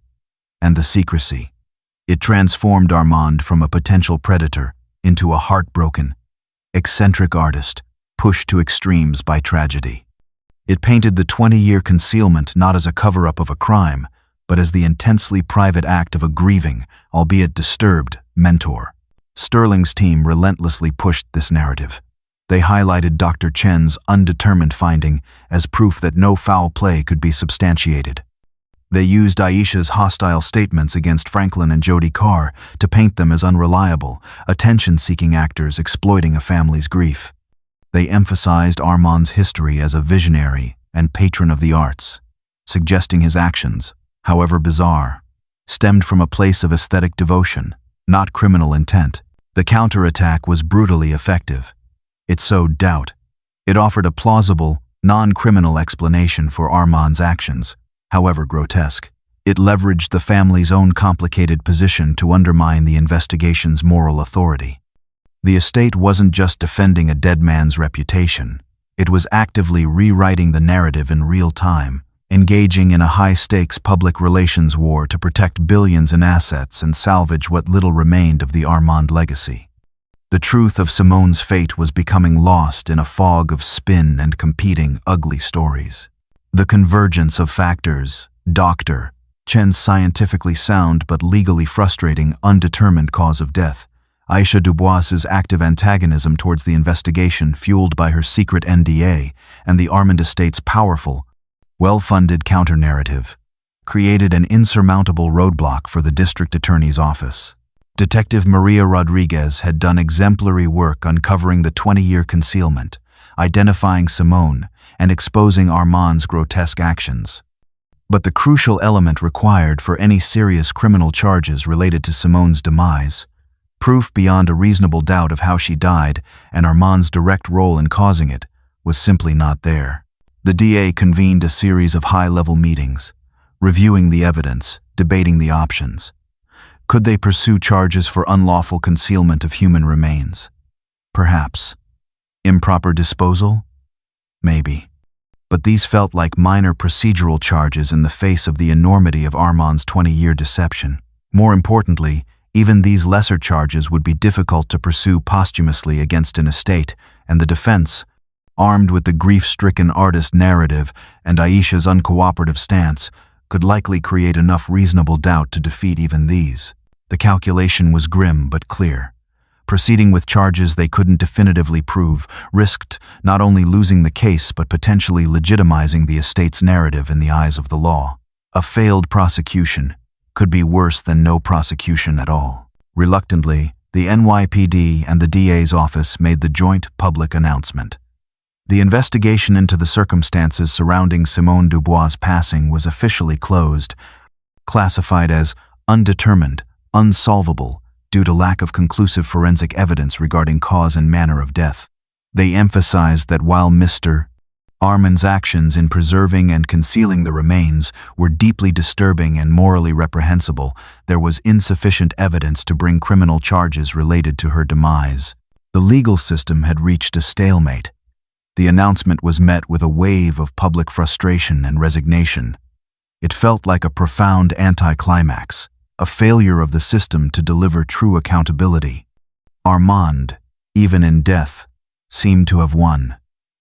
and the secrecy. It transformed Armand from a potential predator into a heartbroken, eccentric artist pushed to extremes by tragedy. It painted the 20-year concealment not as a cover-up of a crime, but as the intensely private act of a grieving, albeit disturbed, mentor. Sterling's team relentlessly pushed this narrative. They highlighted Dr. Chen's undetermined finding as proof that no foul play could be substantiated. They used Aisha's hostile statements against Franklin and Jody Carr to paint them as unreliable, attention-seeking actors exploiting a family's grief. They emphasized Armand's history as a visionary and patron of the arts, suggesting his actions, however bizarre, stemmed from a place of aesthetic devotion, not criminal intent. The counterattack was brutally effective. It sowed doubt. It offered a plausible, non-criminal explanation for Armand's actions, however grotesque. It leveraged the family's own complicated position to undermine the investigation's moral authority. The estate wasn't just defending a dead man's reputation. It was actively rewriting the narrative in real time, engaging in a high-stakes public relations war to protect billions in assets and salvage what little remained of the Armand legacy. The truth of Simone's fate was becoming lost in a fog of spin and competing, ugly stories. The convergence of factors, Dr. Chen's scientifically sound but legally frustrating, undetermined cause of death, Aisha Dubois's active antagonism towards the investigation fueled by her secret NDA, and the Armand estate's powerful, well-funded counter-narrative, created an insurmountable roadblock for the district attorney's office. Detective Maria Rodriguez had done exemplary work uncovering the 20-year concealment, identifying Simone, and exposing Armand's grotesque actions. But the crucial element required for any serious criminal charges related to Simone's demise, proof beyond a reasonable doubt of how she died and Armand's direct role in causing it, was simply not there. The DA convened a series of high-level meetings, reviewing the evidence, debating the options. Could they pursue charges for unlawful concealment of human remains? Perhaps. Improper disposal? Maybe. But these felt like minor procedural charges in the face of the enormity of Armand's 20-year deception. More importantly, even these lesser charges would be difficult to pursue posthumously against an estate, and the defense, armed with the grief-stricken artist narrative and Aisha's uncooperative stance, could likely create enough reasonable doubt to defeat even these. The calculation was grim but clear. Proceeding with charges they couldn't definitively prove risked not only losing the case but potentially legitimizing the estate's narrative in the eyes of the law. A failed prosecution could be worse than no prosecution at all. Reluctantly, the NYPD and the DA's office made the joint public announcement. The investigation into the circumstances surrounding Simone Dubois' passing was officially closed, classified as undetermined, unsolvable, due to lack of conclusive forensic evidence regarding cause and manner of death. They emphasized that while Mr. Armand's actions in preserving and concealing the remains were deeply disturbing and morally reprehensible, there was insufficient evidence to bring criminal charges related to her demise. The legal system had reached a stalemate. The announcement was met with a wave of public frustration and resignation. It felt like a profound anticlimax, a failure of the system to deliver true accountability. Armand, even in death, seemed to have won.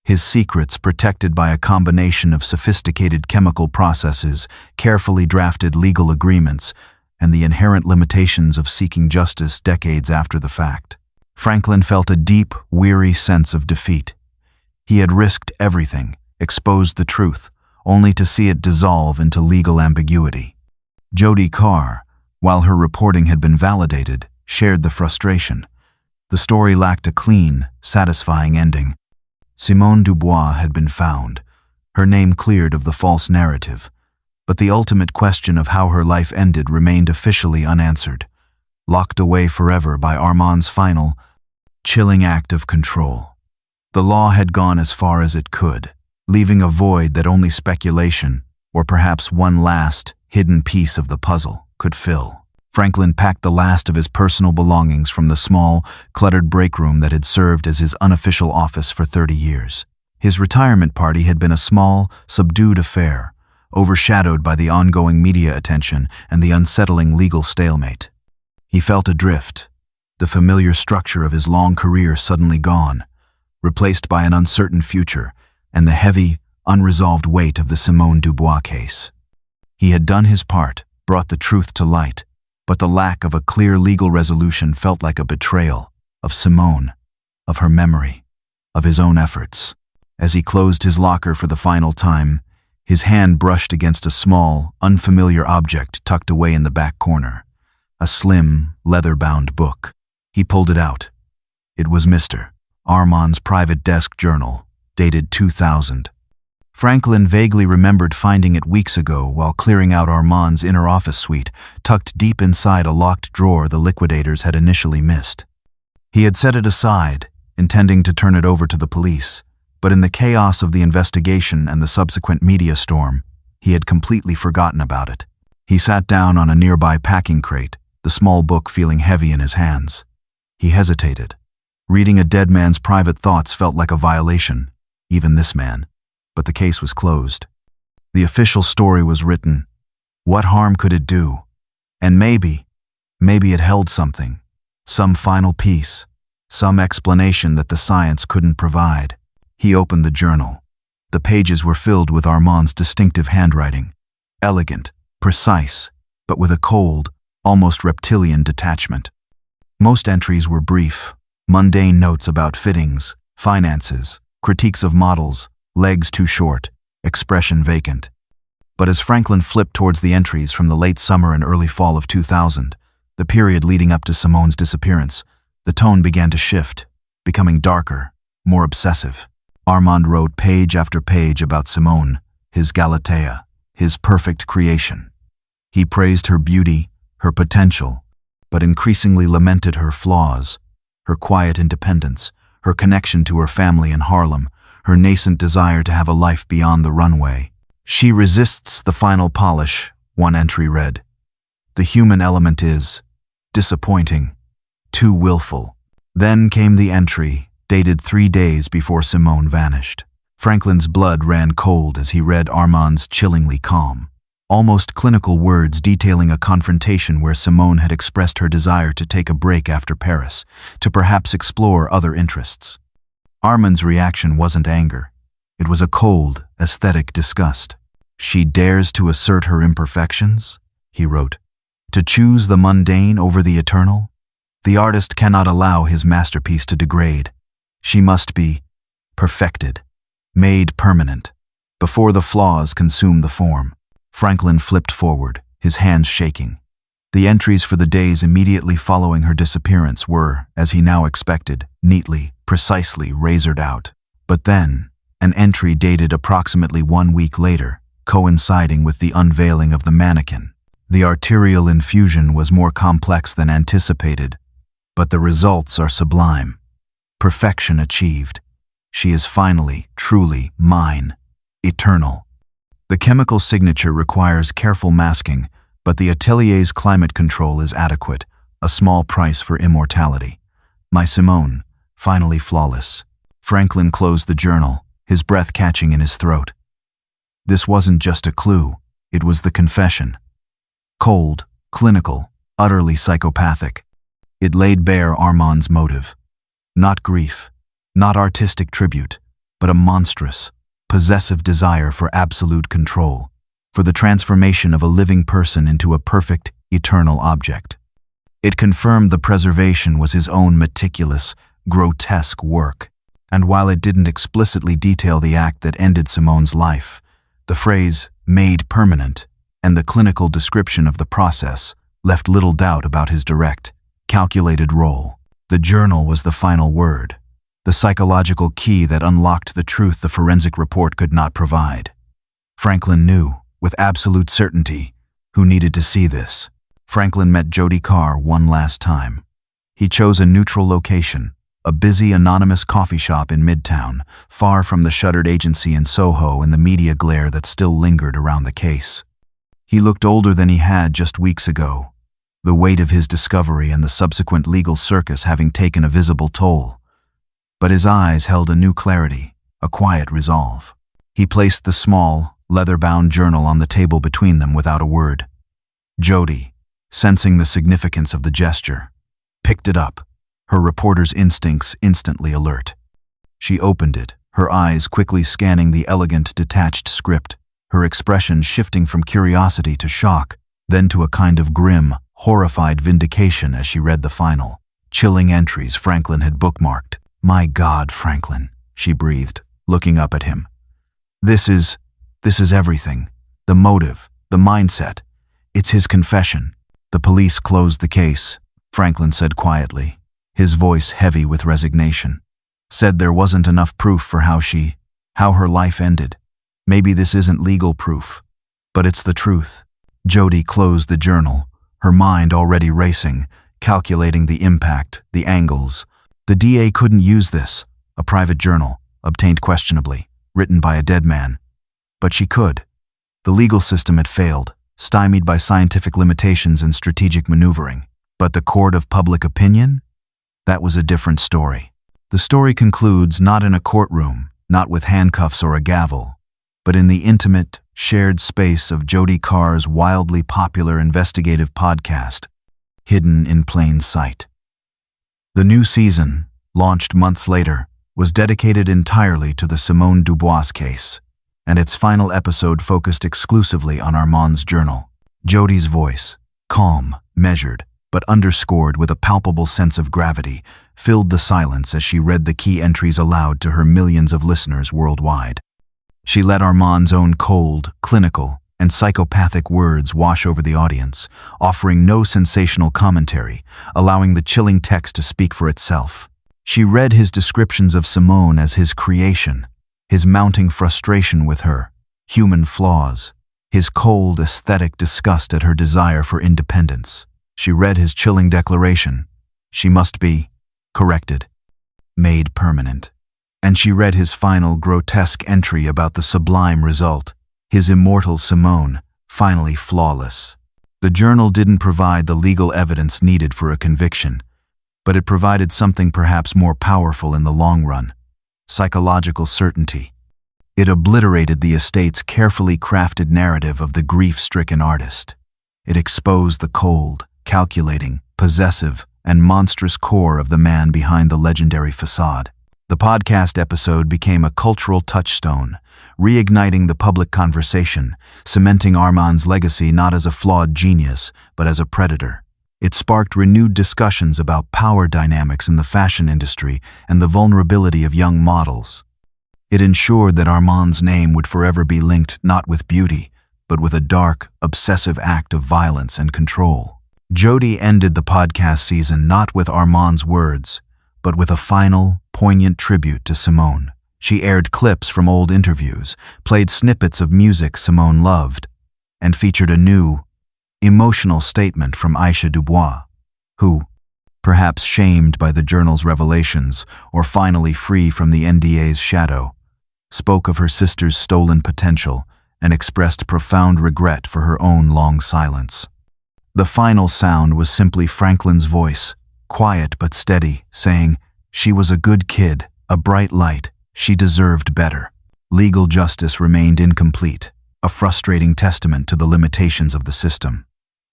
His secrets, protected by a combination of sophisticated chemical processes, carefully drafted legal agreements, and the inherent limitations of seeking justice decades after the fact. Franklin felt a deep, weary sense of defeat. He had risked everything, exposed the truth, only to see it dissolve into legal ambiguity. Jodi Carr, while her reporting had been validated, shared the frustration. The story lacked a clean, satisfying ending. Simone Dubois had been found, her name cleared of the false narrative, but the ultimate question of how her life ended remained officially unanswered, locked away forever by Armand's final, chilling act of control. The law had gone as far as it could, leaving a void that only speculation, or perhaps one last, hidden piece of the puzzle, could fill. Franklin packed the last of his personal belongings from the small, cluttered break room that had served as his unofficial office for 30 years. His retirement party had been a small, subdued affair, overshadowed by the ongoing media attention and the unsettling legal stalemate. He felt adrift, the familiar structure of his long career suddenly gone, replaced by an uncertain future and the heavy, unresolved weight of the Simone Dubois case. He had done his part, brought the truth to light, but the lack of a clear legal resolution felt like a betrayal of Simone, of her memory, of his own efforts. As he closed his locker for the final time, his hand brushed against a small, unfamiliar object tucked away in the back corner, a slim, leather-bound book. He pulled it out. It was Mr. Armand's private desk journal, dated 2000. Franklin vaguely remembered finding it weeks ago while clearing out Armand's inner office suite, tucked deep inside a locked drawer the liquidators had initially missed. He had set it aside, intending to turn it over to the police, but in the chaos of the investigation and the subsequent media storm, he had completely forgotten about it. He sat down on a nearby packing crate, the small book feeling heavy in his hands. He hesitated. Reading a dead man's private thoughts felt like a violation, even this man. But the case was closed. The official story was written. What harm could it do? And maybe it held something, some final piece, some explanation that the science couldn't provide. He opened the journal. The pages were filled with Armand's distinctive handwriting, elegant, precise, but with a cold, almost reptilian detachment. Most entries were brief, mundane notes about fittings, finances, critiques of models, legs too short, expression vacant. But as Franklin flipped towards the entries from the late summer and early fall of 2000, the period leading up to Simone's disappearance, the tone began to shift, becoming darker, more obsessive. Armand wrote page after page about Simone, his Galatea, his perfect creation. He praised her beauty, her potential, but increasingly lamented her flaws, her quiet independence, her connection to her family in Harlem, her nascent desire to have a life beyond the runway. She resists the final polish, one entry read. The human element is disappointing, too willful. Then came the entry, dated 3 days before Simone vanished. Franklin's blood ran cold as he read Armand's chillingly calm. almost clinical words detailing a confrontation where Simone had expressed her desire to take a break after Paris, to perhaps explore other interests. Armand's reaction wasn't anger. It was a cold, aesthetic disgust. "She dares to assert her imperfections," he wrote. "To choose the mundane over the eternal? The artist cannot allow his masterpiece to degrade. She must be perfected, made permanent, before the flaws consume the form." Franklin flipped forward, his hands shaking. The entries for the days immediately following her disappearance were, as he now expected, neatly, precisely razored out. But then, an entry dated approximately 1 week later, coinciding with the unveiling of the mannequin. The arterial infusion was more complex than anticipated, but the results are sublime. Perfection achieved. She is finally, truly mine, eternal. The chemical signature requires careful masking, but the atelier's climate control is adequate, a small price for immortality. My Simone, finally flawless. Franklin closed the journal, his breath catching in his throat. This wasn't just a clue, it was the confession. Cold, clinical, utterly psychopathic. It laid bare Armand's motive. Not grief, not artistic tribute, but a monstrous, possessive desire for absolute control, for the transformation of a living person into a perfect, eternal object. It confirmed the preservation was his own meticulous, grotesque work, and while it didn't explicitly detail the act that ended Simone's life, the phrase "made permanent" and the clinical description of the process left little doubt about his direct, calculated role. The journal was the final word, the psychological key that unlocked the truth the forensic report could not provide. Franklin knew, with absolute certainty, who needed to see this. Franklin met Jodi Carr one last time. He chose a neutral location, a busy anonymous coffee shop in Midtown, far from the shuttered agency in Soho and the media glare that still lingered around the case. He looked older than he had just weeks ago, the weight of his discovery and the subsequent legal circus having taken a visible toll. But his eyes held a new clarity, a quiet resolve. He placed the small, leather-bound journal on the table between them without a word. Jodi, sensing the significance of the gesture, picked it up, her reporter's instincts instantly alert. She opened it, her eyes quickly scanning the elegant, detached script, her expression shifting from curiosity to shock, then to a kind of grim, horrified vindication as she read the final, chilling entries Franklin had bookmarked. "My God, Franklin," she breathed, looking up at him. This is everything. The motive, the mindset. It's his confession." "The police closed the case," Franklin said quietly, his voice heavy with resignation. "Said there wasn't enough proof for how her life ended. Maybe this isn't legal proof, but it's the truth." Jodi closed the journal, her mind already racing, calculating the impact, the angles. The DA couldn't use this, a private journal, obtained questionably, written by a dead man. But she could. The legal system had failed, stymied by scientific limitations and strategic maneuvering. But the court of public opinion? That was a different story. The story concludes not in a courtroom, not with handcuffs or a gavel, but in the intimate, shared space of Jodi Carr's wildly popular investigative podcast, Hidden in Plain Sight. The new season, launched months later, was dedicated entirely to the Simone Dubois case, and its final episode focused exclusively on Armand's journal. Jodi's voice, calm, measured, but underscored with a palpable sense of gravity, filled the silence as she read the key entries aloud to her millions of listeners worldwide. She let Armand's own cold, clinical, and psychopathic words wash over the audience, offering no sensational commentary, allowing the chilling text to speak for itself. She read his descriptions of Simone as his creation, his mounting frustration with her, human flaws, his cold, aesthetic disgust at her desire for independence. She read his chilling declaration, she must be corrected, made permanent. And she read his final grotesque entry about the sublime result, his immortal Simone, finally flawless. The journal didn't provide the legal evidence needed for a conviction, but it provided something perhaps more powerful in the long run: psychological certainty. It obliterated the estate's carefully crafted narrative of the grief-stricken artist. It exposed the cold, calculating, possessive, and monstrous core of the man behind the legendary facade. The podcast episode became a cultural touchstone, reigniting the public conversation, cementing Armand's legacy not as a flawed genius, but as a predator. It sparked renewed discussions about power dynamics in the fashion industry and the vulnerability of young models. It ensured that Armand's name would forever be linked not with beauty, but with a dark, obsessive act of violence and control. Jody ended the podcast season not with Armand's words, but with a final, poignant tribute to Simone. She aired clips from old interviews, played snippets of music Simone loved, and featured a new, emotional statement from Aisha Dubois, who, perhaps shamed by the journal's revelations or finally free from the NDA's shadow, spoke of her sister's stolen potential and expressed profound regret for her own long silence. The final sound was simply Franklin's voice, quiet but steady, saying, "She was a good kid, a bright light. She deserved better." Legal justice remained incomplete, a frustrating testament to the limitations of the system.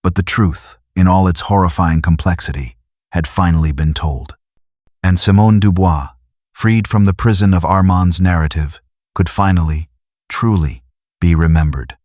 But the truth, in all its horrifying complexity, had finally been told. And Simone Dubois, freed from the prison of Armand's narrative, could finally, truly, be remembered.